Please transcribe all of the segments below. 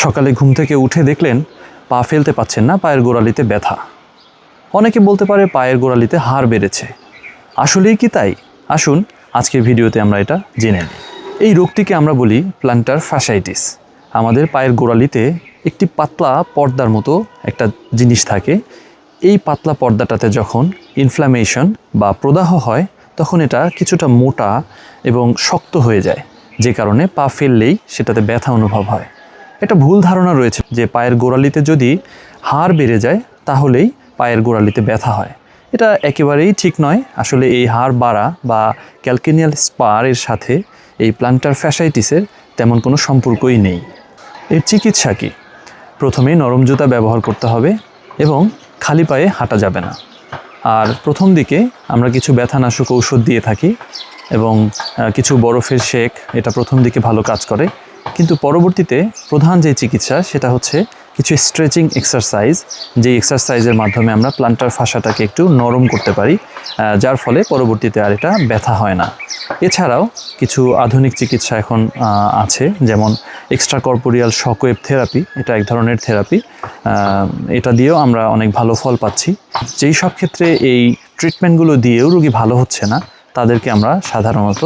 সকালে ঘুম থেকে উঠে দেখলেন পা ফেলতে পাচ্ছেন না, পায়ের গোড়ালিতে ব্যথা। অনেকে বলতে পারে পায়ের গোড়ালিতে হাড় বেড়েছে। আসলেই কি তাই? আসুন আজকের ভিডিওতে আমরা এটা জেনে নিই। এই রোগটিকে আমরা বলি প্ল্যান্টার ফ্যাশাইটিস। আমাদের পায়ের গোড়ালিতে একটি পাতলা পর্দার মতো একটা জিনিস থাকে। এই পাতলা পর্দাটাতে যখন ইনফ্ল্যামেশন বা প্রদাহ হয় তখন এটা কিছুটা মোটা এবং শক্ত হয়ে যায়, যে কারণে পা ফেললেই সেটাতে ব্যথা অনুভব হয়। একটা ভুল ধারণা রয়েছে যে পায়ের গোড়ালিতে যদি হাড় বেড়ে যায় তাহলেই পায়ের গোড়ালিতে ব্যথা হয়। এটা একেবারেই ঠিক নয়। আসলে এই হাড় বাড়া বা ক্যালকেনিয়াল স্পার এর সাথে এই প্ল্যান্টার ফ্যাশাইটিসের তেমন কোনো সম্পর্কই নেই। এর চিকিৎসা কি? প্রথমেই নরম জুতা ব্যবহার করতে হবে এবং খালি পায়ে হাঁটা যাবে না। আর প্রথম দিকে আমরা কিছু ব্যথানাশক ঔষধ দিয়ে থাকি এবং কিছু বরফের শেক, এটা প্রথম দিকে ভালো কাজ করে। কিন্তু পরবর্তীতে প্রধান যে চিকিৎসা সেটা হচ্ছে কিছু স্ট্রেচিং এক্সারসাইজ, যেই এক্সারসাইজের মাধ্যমে আমরা প্ল্যান্টার ফাসাটাকে একটু নরম করতে পারি, যার ফলে পরবর্তীতে আর এটা ব্যথা হয় না। এছাড়াও কিছু আধুনিক চিকিৎসা এখন আছে, যেমন এক্সট্রা কর্পোরিয়াল শকওয়েভ থেরাপি। এটা এক ধরনের থেরাপি, এটা দিয়েও আমরা অনেক ভালো ফল পাচ্ছি। যেই সব ক্ষেত্রে এই ট্রিটমেন্টগুলো দিয়েও রোগী ভালো হচ্ছে না, তাদেরকে আমরা সাধারণত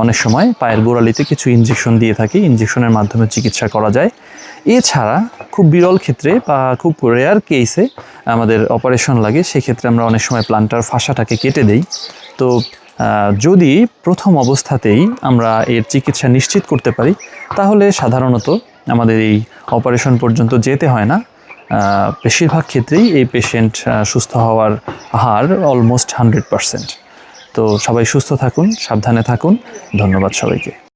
অনেক সময় পায়ের গোড়ালিতে কিছু ইনজেকশন দিয়ে থাকি। ইনজেকশনের মাধ্যমে চিকিৎসা করা যায়। এছাড়া খুব বিরল ক্ষেত্রে বা খুব রেয়ার কেসে আমাদের অপারেশন লাগে, সেক্ষেত্রে আমরা অনেক সময় প্ল্যান্টার ফাসাটাকে কেটে দেই। তো যদি প্রথম অবস্থাতেই আমরা এর চিকিৎসা নিশ্চিত করতে পারি তাহলে সাধারণত আমাদের এই অপারেশন পর্যন্ত যেতে হয় না। বেশিরভাগ ক্ষেত্রেই এই পেশেন্ট সুস্থ হওয়ার হার অলমোস্ট 100%। তো সবাই সুস্থ থাকুন, সাবধানে থাকুন। ধন্যবাদ সবাইকে।